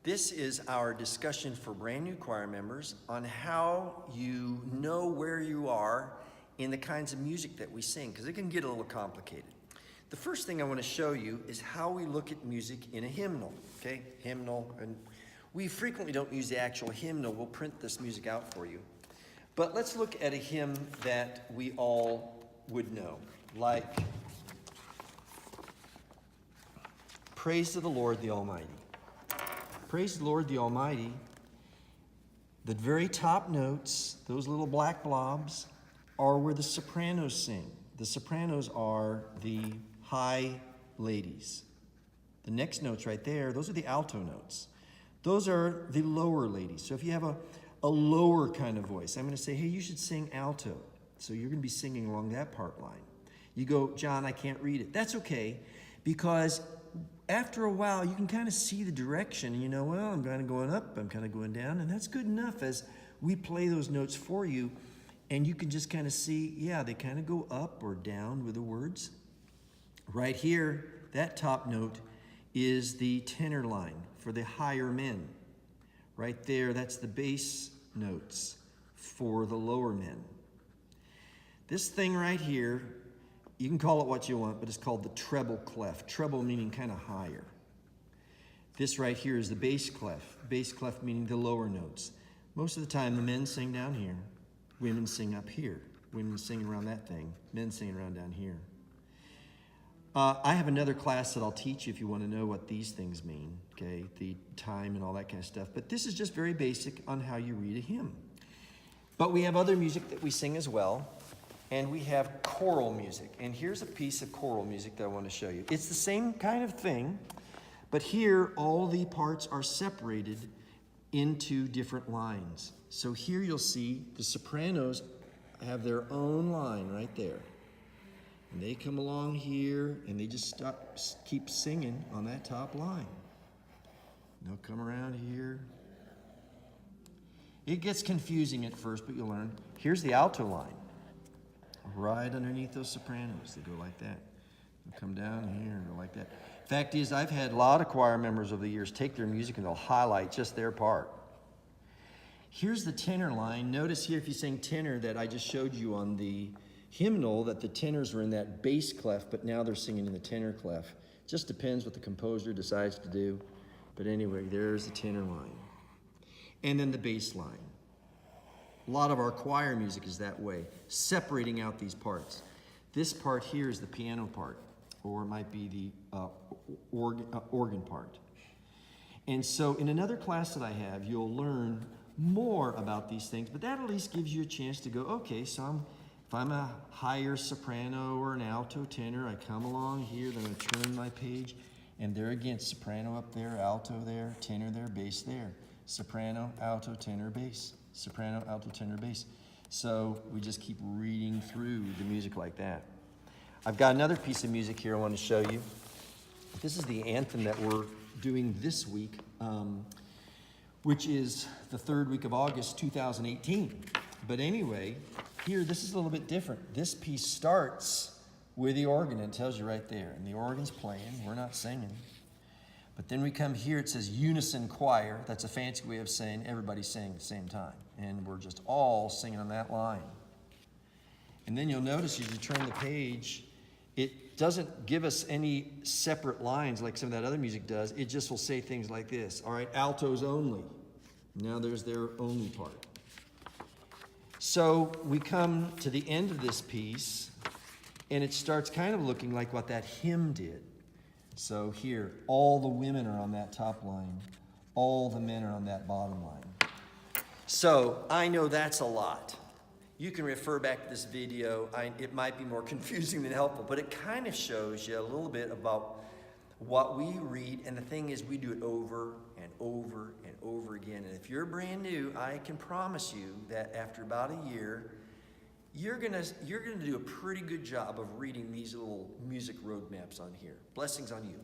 This is our discussion for brand new choir members on how you know where you are in the kinds of music that we sing, because it can get a little complicated. The first thing I want to show you is how we look at music in a hymnal, okay? Hymnal, and we frequently don't use the actual hymnal. We'll print this music out for you. But let's look at a hymn that we all would know, like Praise to the Lord the Almighty. Praise the Lord the Almighty. The very top notes, those little black blobs, are where the sopranos sing. The sopranos are the high ladies. The next notes right there, those are the alto notes. Those are the lower ladies. So if you have a lower kind of voice, I'm going to say, hey, you should sing alto. So you're going to be singing along that part line. You go, John, I can't read it. That's okay, because after a while, you can kind of see the direction. And you know, well, I'm kind of going up, I'm kind of going down, and that's good enough as we play those notes for you. And you can just kind of see, yeah, they kind of go up or down with the words. Right here, that top note is the tenor line for the higher men. Right there, that's the bass notes for the lower men. This thing right here, you can call it what you want, but it's called the treble clef. Treble meaning kind of higher. This right here is the bass clef. Bass clef meaning the lower notes. Most of the time, the men sing down here. Women sing up here. Women sing around that thing. Men sing around down here. I have another class that I'll teach you if you want to know what these things mean, okay? The time and all that kind of stuff. But this is just very basic on how you read a hymn. But we have other music that we sing as well. And we have choral music. And here's a piece of choral music that I want to show you. It's the same kind of thing, but here all the parts are separated into different lines. So here you'll see the sopranos have their own line right there. And they come along here and they just keep singing on that top line. And they'll come around here. It gets confusing at first, but you'll learn. Here's the alto line. Right underneath those sopranos. They go like that. They'll come down here and go like that. Fact is, I've had a lot of choir members over the years take their music and they'll highlight just their part. Here's the tenor line. Notice here, if you sing tenor, that I just showed you on the hymnal, that the tenors were in that bass clef, but now they're singing in the tenor clef. Just depends what the composer decides to do. But anyway, there's the tenor line. And then the bass line. A lot of our choir music is that way, separating out these parts. This part here is the piano part, or it might be the organ part. And so in another class that I have, you'll learn more about these things, but that at least gives you a chance to go, okay, so if I'm a higher soprano or an alto tenor, I come along here, then I turn my page, and there again, soprano up there, alto there, tenor there, bass there. Soprano, alto, tenor, bass. Soprano, alto, tenor, bass. So we just keep reading through the music like that. I've got another piece of music here I want to show you. This is the anthem that we're doing this week, which is the third week of August, 2018. But anyway, here, this is a little bit different. This piece starts with the organ. It tells you right there. And the organ's playing. We're not singing. But then we come here, it says unison choir. That's a fancy way of saying everybody's singing at the same time. And we're just all singing on that line. And then you'll notice as you turn the page, it doesn't give us any separate lines like some of that other music does. It just will say things like this. All right, altos only. Now there's their only part. So we come to the end of this piece, and it starts kind of looking like what that hymn did. So here, all the women are on that top line. All the men are on that bottom line. So I know that's a lot. You can refer back to this video. It might be more confusing than helpful, but it kind of shows you a little bit about what we read. And the thing is, we do it over and over and over again. And if you're brand new, I can promise you that after about a year, you're gonna do a pretty good job of reading these little music roadmaps on here. Blessings on you.